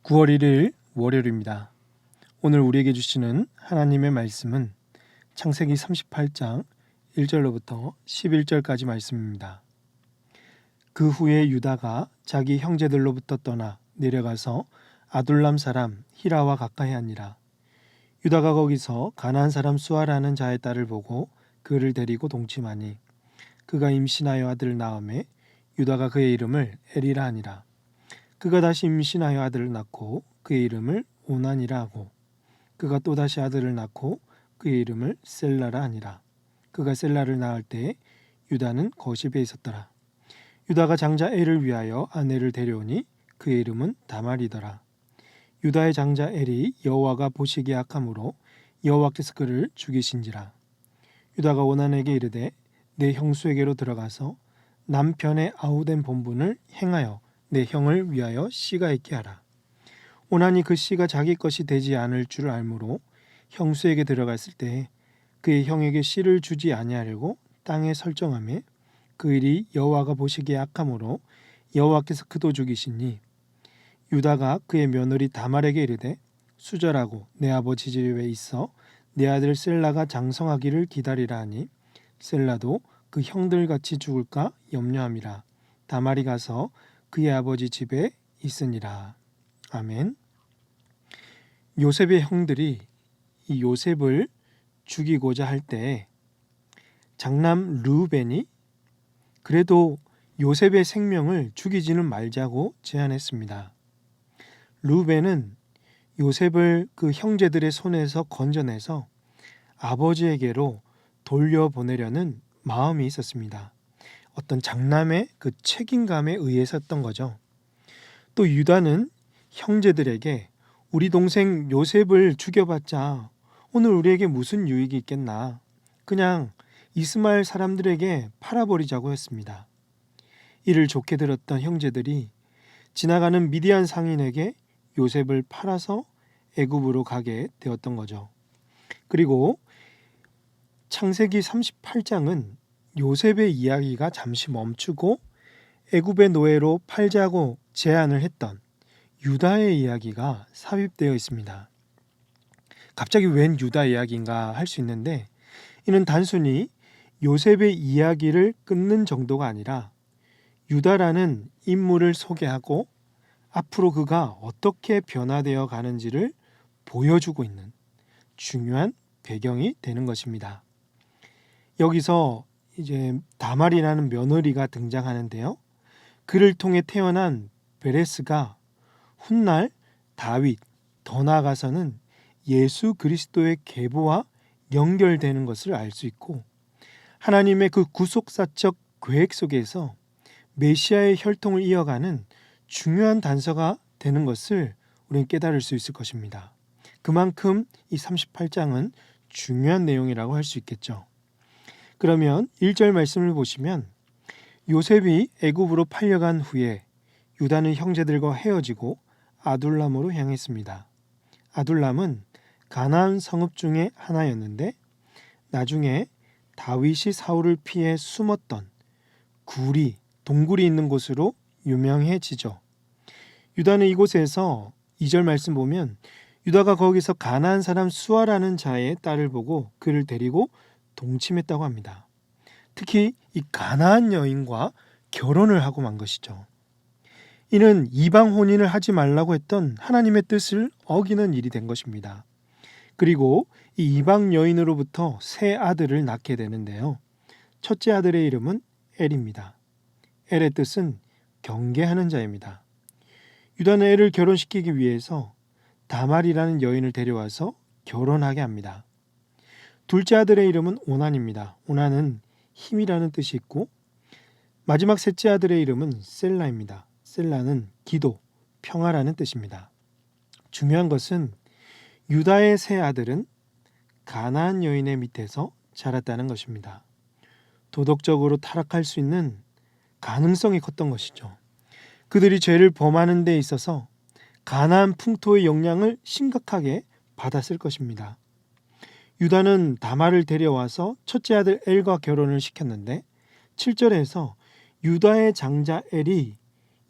9월 1일 월요일입니다. 오늘 우리에게 주시는 하나님의 말씀은 창세기 38장 1절로부터 11절까지 말씀입니다. 그 후에 유다가 자기 형제들로부터 떠나 내려가서 아둘람 사람 히라와 가까이 하니라. 유다가 거기서 가나안 사람 수아라는 자의 딸을 보고 그를 데리고 동침하니 그가 임신하여 아들을 낳음에 유다가 그의 이름을 에리라 하니라. 그가 다시 임신하여 아들을 낳고 그의 이름을 오난이라 하고 그가 또다시 아들을 낳고 그의 이름을 셀라라 하니라. 그가 셀라를 낳을 때에 유다는 거십에 있었더라. 유다가 장자 엘을 위하여 아내를 데려오니 그의 이름은 다말이더라. 유다의 장자 엘이 여호와가 보시기에 악함으로 여호와께서 그를 죽이신지라. 유다가 오난에게 이르되 내 형수에게로 들어가서 남편의 아우된 본분을 행하여 내 형을 위하여 씨가 있게 하라. 오난이 그 씨가 자기 것이 되지 않을 줄 알므로 형수에게 들어갔을 때에 그의 형에게 씨를 주지 아니하려고 땅에 설정하며 그 일이 여호와가 보시기에 악함으로 여호와께서 그도 죽이시니 유다가 그의 며느리 다말에게 이르되 수절하고 내 아버지 집에 있어 내 아들 셀라가 장성하기를 기다리라 하니 셀라도 그 형들같이 죽을까 염려함이라. 다말이 가서 그의 아버지 집에 있으니라. 아멘. 요셉의 형들이 이 요셉을 죽이고자 할 때 장남 르우벤이 그래도 요셉의 생명을 죽이지는 말자고 제안했습니다. 르우벤은 요셉을 그 형제들의 손에서 건져내서 아버지에게로 돌려보내려는 마음이 있었습니다. 어떤 장남의 그 책임감에 의해서였던 거죠. 또 유다는 형제들에게 우리 동생 요셉을 죽여봤자 오늘 우리에게 무슨 유익이 있겠나. 그냥 이스마엘 사람들에게 팔아버리자고 했습니다. 이를 좋게 들었던 형제들이 지나가는 미디안 상인에게 요셉을 팔아서 애굽으로 가게 되었던 거죠. 그리고 창세기 38장은 요셉의 이야기가 잠시 멈추고 애굽의 노예로 팔자고 제안을 했던 유다의 이야기가 삽입되어 있습니다. 갑자기 웬 유다 이야기인가 할 수 있는데 이는 단순히 요셉의 이야기를 끊는 정도가 아니라 유다라는 인물을 소개하고 앞으로 그가 어떻게 변화되어 가는지를 보여주고 있는 중요한 배경이 되는 것입니다. 여기서 이제 다말이라는 며느리가 등장하는데요. 그를 통해 태어난 베레스가 훗날 다윗, 더 나아가서는 예수 그리스도의 계보와 연결되는 것을 알 수 있고 하나님의 그 구속사적 계획 속에서 메시아의 혈통을 이어가는 중요한 단서가 되는 것을 우리는 깨달을 수 있을 것입니다. 그만큼 이 38장은 중요한 내용이라고 할 수 있겠죠. 그러면 1절 말씀을 보시면 요셉이 애굽으로 팔려간 후에 유다는 형제들과 헤어지고 아둘람으로 향했습니다. 아둘람은 가나안 성읍 중에 하나였는데 나중에 다윗이 사울을 피해 숨었던 동굴이 있는 곳으로 유명해지죠. 유다는 이곳에서 2절 말씀 보면 유다가 거기서 가나안 사람 수아라는 자의 딸을 보고 그를 데리고 동침했다고 합니다. 특히 이 가나안 여인과 결혼을 하고 만 것이죠. 이는 이방 혼인을 하지 말라고 했던 하나님의 뜻을 어기는 일이 된 것입니다. 그리고 이 이방 여인으로부터 세 아들을 낳게 되는데요. 첫째 아들의 이름은 엘입니다. 엘의 뜻은 경계하는 자입니다. 유다는 엘을 결혼시키기 위해서 다말이라는 여인을 데려와서 결혼하게 합니다. 둘째 아들의 이름은 오난입니다. 오난은 힘이라는 뜻이 있고 마지막 셋째 아들의 이름은 셀라입니다. 셀라는 기도, 평화라는 뜻입니다. 중요한 것은 유다의 세 아들은 가나안 여인의 밑에서 자랐다는 것입니다. 도덕적으로 타락할 수 있는 가능성이 컸던 것이죠. 그들이 죄를 범하는 데 있어서 가나안 풍토의 영향을 심각하게 받았을 것입니다. 유다는 다말을 데려와서 첫째 아들 엘과 결혼을 시켰는데 7절에서 유다의 장자 엘이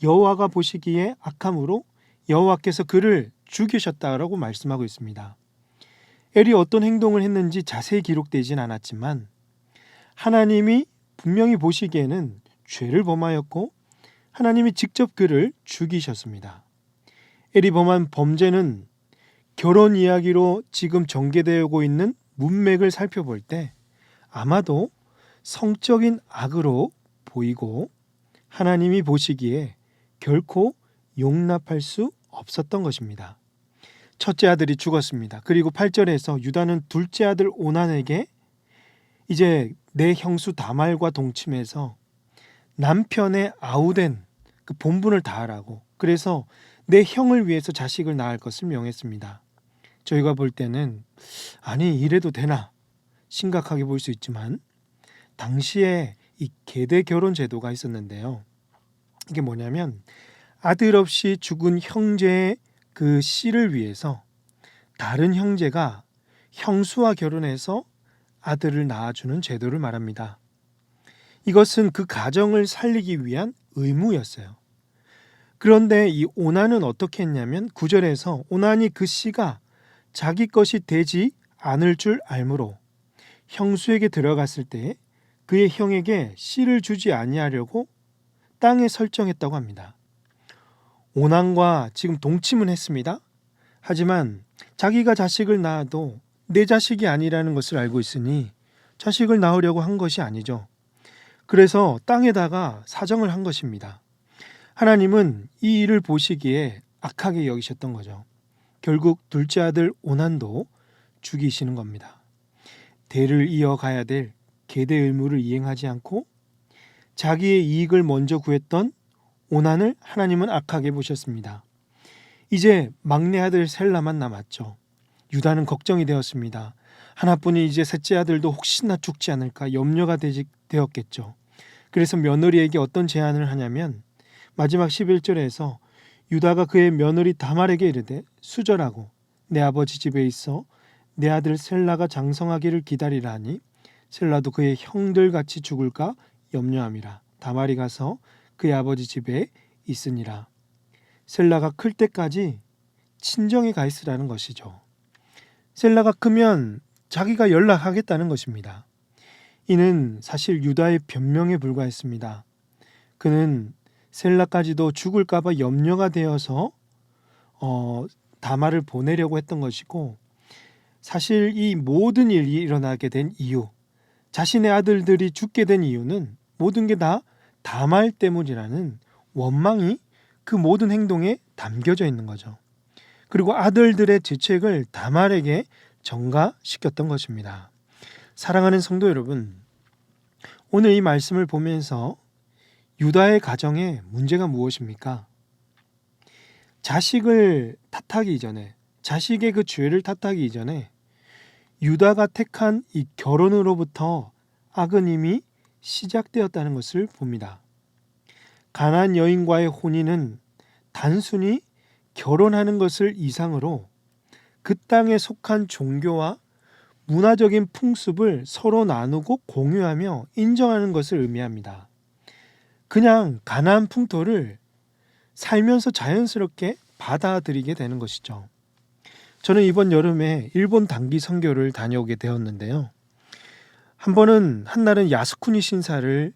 여호와가 보시기에 악함으로 여호와께서 그를 죽이셨다라고 말씀하고 있습니다. 엘이 어떤 행동을 했는지 자세히 기록되진 않았지만 하나님이 분명히 보시기에는 죄를 범하였고 하나님이 직접 그를 죽이셨습니다. 엘이 범한 범죄는 결혼 이야기로 지금 전개되고 있는 문맥을 살펴볼 때 아마도 성적인 악으로 보이고 하나님이 보시기에 결코 용납할 수 없었던 것입니다. 첫째 아들이 죽었습니다. 그리고 8절에서 유다는 둘째 아들 오난에게 이제 내 형수 다말과 동침해서 남편의 아우된 그 본분을 다하라고, 그래서 내 형을 위해서 자식을 낳을 것을 명했습니다. 저희가 볼 때는 아니 이래도 되나 심각하게 볼 수 있지만 당시에 이 계대 결혼 제도가 있었는데요. 이게 뭐냐면 아들 없이 죽은 형제의 그 씨를 위해서 다른 형제가 형수와 결혼해서 아들을 낳아주는 제도를 말합니다. 이것은 그 가정을 살리기 위한 의무였어요. 그런데 이 오난은 어떻게 했냐면 9절에서 오난이 그 씨가 자기 것이 되지 않을 줄 알므로 형수에게 들어갔을 때 그의 형에게 씨를 주지 아니하려고 땅에 설정했다고 합니다. 오난과 지금 동침은 했습니다. 하지만 자기가 자식을 낳아도 내 자식이 아니라는 것을 알고 있으니 자식을 낳으려고 한 것이 아니죠. 그래서 땅에다가 사정을 한 것입니다. 하나님은 이 일을 보시기에 악하게 여기셨던 거죠. 결국 둘째 아들 오난도 죽이시는 겁니다. 대를 이어가야 될 계대 의무를 이행하지 않고 자기의 이익을 먼저 구했던 오난을 하나님은 악하게 보셨습니다. 이제 막내 아들 셀라만 남았죠. 유다는 걱정이 되었습니다. 하나뿐인 이제 셋째 아들도 혹시나 죽지 않을까 염려가 되었겠죠. 그래서 며느리에게 어떤 제안을 하냐면 마지막 11절에서 유다가 그의 며느리 다말에게 이르되 수절하고 내 아버지 집에 있어 내 아들 셀라가 장성하기를 기다리라 하니 셀라도 그의 형들같이 죽을까 염려함이라. 다말이 가서 그의 아버지 집에 있으니라. 셀라가 클 때까지 친정에 가 있으라는 것이죠. 셀라가 크면 자기가 연락하겠다는 것입니다. 이는 사실 유다의 변명에 불과했습니다. 그는 셀라까지도 죽을까 봐 염려가 되어서 다말을 보내려고 했던 것이고, 사실 이 모든 일이 일어나게 된 이유, 자신의 아들들이 죽게 된 이유는 모든 게 다 다말 때문이라는 원망이 그 모든 행동에 담겨져 있는 거죠. 그리고 아들들의 죄책을 다말에게 전가시켰던 것입니다. 사랑하는 성도 여러분, 오늘 이 말씀을 보면서 유다의 가정에 문제가 무엇입니까? 자식을 탓하기 이전에, 자식의 그 죄를 탓하기 이전에 유다가 택한 이 결혼으로부터 악은 이미 시작되었다는 것을 봅니다. 가나안 여인과의 혼인은 단순히 결혼하는 것을 이상으로 그 땅에 속한 종교와 문화적인 풍습을 서로 나누고 공유하며 인정하는 것을 의미합니다. 그냥 가나안 풍토를 살면서 자연스럽게 받아들이게 되는 것이죠. 저는 이번 여름에 일본 단기 선교를 다녀오게 되었는데요. 한날은 야스쿠니 신사를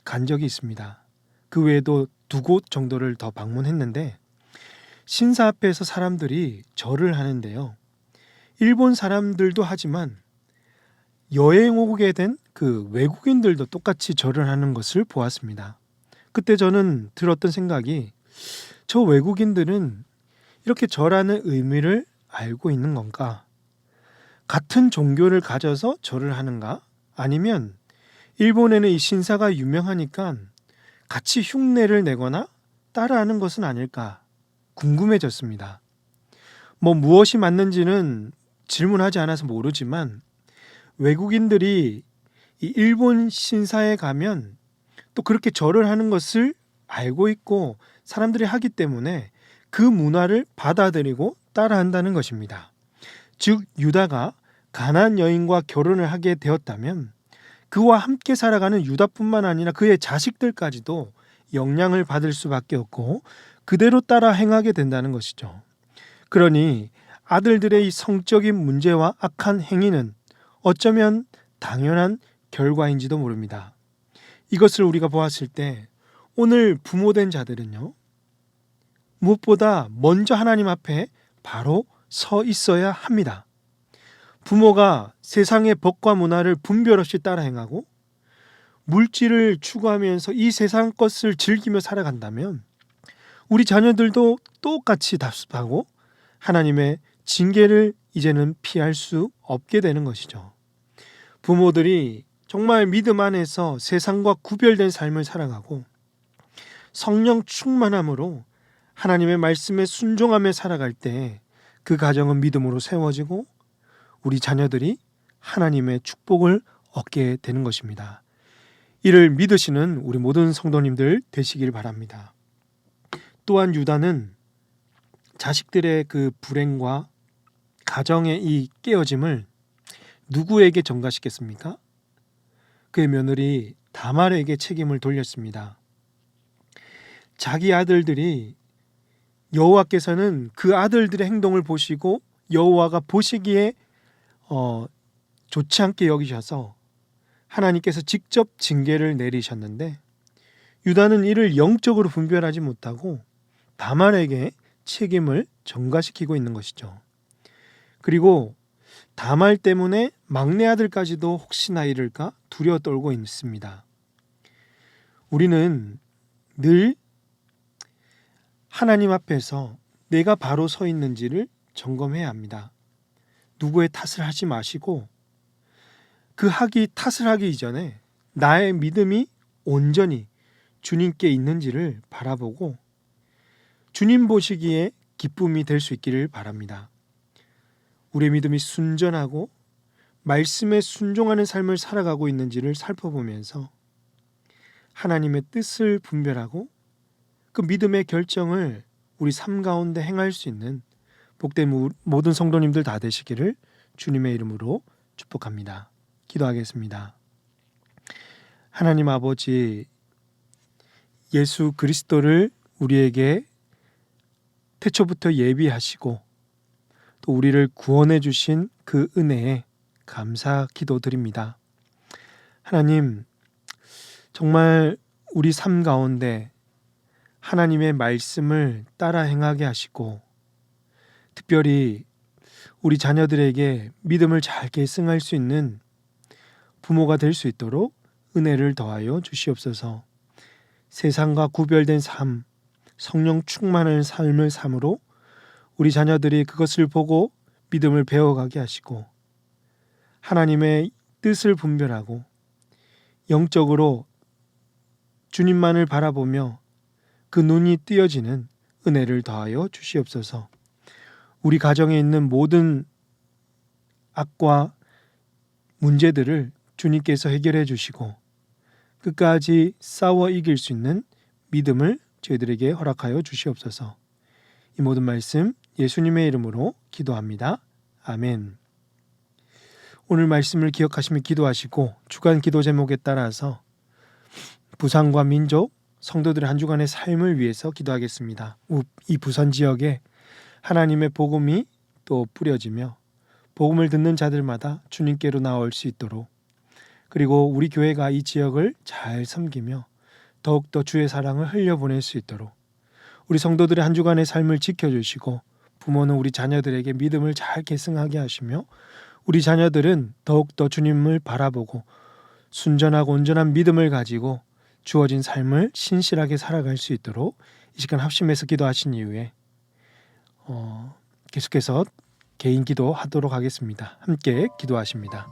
간 적이 있습니다. 그 외에도 2곳 정도를 더 방문했는데 신사 앞에서 사람들이 절을 하는데요. 일본 사람들도 하지만 여행 오게 된 그 외국인들도 똑같이 절을 하는 것을 보았습니다. 그때 저는 들었던 생각이, 저 외국인들은 이렇게 절하는 의미를 알고 있는 건가? 같은 종교를 가져서 절을 하는가? 아니면 일본에는 이 신사가 유명하니까 같이 흉내를 내거나 따라하는 것은 아닐까 궁금해졌습니다. 무엇이 맞는지는 질문하지 않아서 모르지만 외국인들이 이 일본 신사에 가면 또 그렇게 절을 하는 것을 알고 있고 사람들이 하기 때문에 그 문화를 받아들이고 따라한다는 것입니다. 즉 유다가 가나안 여인과 결혼을 하게 되었다면 그와 함께 살아가는 유다뿐만 아니라 그의 자식들까지도 영향을 받을 수밖에 없고 그대로 따라 행하게 된다는 것이죠. 그러니 아들들의 이 성적인 문제와 악한 행위는 어쩌면 당연한 결과인지도 모릅니다. 이것을 우리가 보았을 때 오늘 부모된 자들은요, 무엇보다 먼저 하나님 앞에 바로 서 있어야 합니다. 부모가 세상의 법과 문화를 분별 없이 따라 행하고 물질을 추구하면서 이 세상 것을 즐기며 살아간다면 우리 자녀들도 똑같이 답습하고 하나님의 징계를 이제는 피할 수 없게 되는 것이죠. 부모들이 정말 믿음 안에서 세상과 구별된 삶을 살아가고 성령 충만함으로 하나님의 말씀에 순종하며 살아갈 때 그 가정은 믿음으로 세워지고 우리 자녀들이 하나님의 축복을 얻게 되는 것입니다. 이를 믿으시는 우리 모든 성도님들 되시길 바랍니다. 또한 유다는 자식들의 그 불행과 가정의 이 깨어짐을 누구에게 전가시켰습니까? 그의 며느리 다말에게 책임을 돌렸습니다. 자기 아들들이 여호와께서는 그 아들들의 행동을 보시고 여호와가 보시기에 좋지 않게 여기셔서 하나님께서 직접 징계를 내리셨는데 유다는 이를 영적으로 분별하지 못하고 다말에게 책임을 전가시키고 있는 것이죠. 그리고 다말 때문에 막내 아들까지도 혹시나 이럴까 두려워 떨고 있습니다. 우리는 늘 하나님 앞에서 내가 바로 서 있는지를 점검해야 합니다. 누구의 탓을 하지 마시고 탓을 하기 이전에 나의 믿음이 온전히 주님께 있는지를 바라보고 주님 보시기에 기쁨이 될 수 있기를 바랍니다. 우리의 믿음이 순전하고 말씀에 순종하는 삶을 살아가고 있는지를 살펴보면서 하나님의 뜻을 분별하고 그 믿음의 결정을 우리 삶 가운데 행할 수 있는 복된 모든 성도님들 다 되시기를 주님의 이름으로 축복합니다. 기도하겠습니다. 하나님 아버지, 예수 그리스도를 우리에게 태초부터 예비하시고 또 우리를 구원해 주신 그 은혜에 감사 기도드립니다. 하나님, 정말 우리 삶 가운데 하나님의 말씀을 따라 행하게 하시고 특별히 우리 자녀들에게 믿음을 잘 계승할 수 있는 부모가 될 수 있도록 은혜를 더하여 주시옵소서. 세상과 구별된 삶, 성령 충만한 삶을 삶으로 우리 자녀들이 그것을 보고 믿음을 배워가게 하시고 하나님의 뜻을 분별하고 영적으로 주님만을 바라보며 그 눈이 띄어지는 은혜를 더하여 주시옵소서. 우리 가정에 있는 모든 악과 문제들을 주님께서 해결해 주시고 끝까지 싸워 이길 수 있는 믿음을 저희들에게 허락하여 주시옵소서. 이 모든 말씀 예수님의 이름으로 기도합니다. 아멘. 오늘 말씀을 기억하시며 기도하시고 주간 기도 제목에 따라서 부산과 민족, 성도들의 한 주간의 삶을 위해서 기도하겠습니다. 이 부산 지역에 하나님의 복음이 또 뿌려지며 복음을 듣는 자들마다 주님께로 나올 수 있도록 그리고 우리 교회가 이 지역을 잘 섬기며 더욱더 주의 사랑을 흘려보낼 수 있도록 우리 성도들의 한 주간의 삶을 지켜주시고 부모는 우리 자녀들에게 믿음을 잘 계승하게 하시며 우리 자녀들은 더욱더 주님을 바라보고 순전하고 온전한 믿음을 가지고 주어진 삶을 신실하게 살아갈 수 있도록 이 시간 합심해서 기도하신 이후에 계속해서 개인 기도하도록 하겠습니다. 함께 기도하십니다.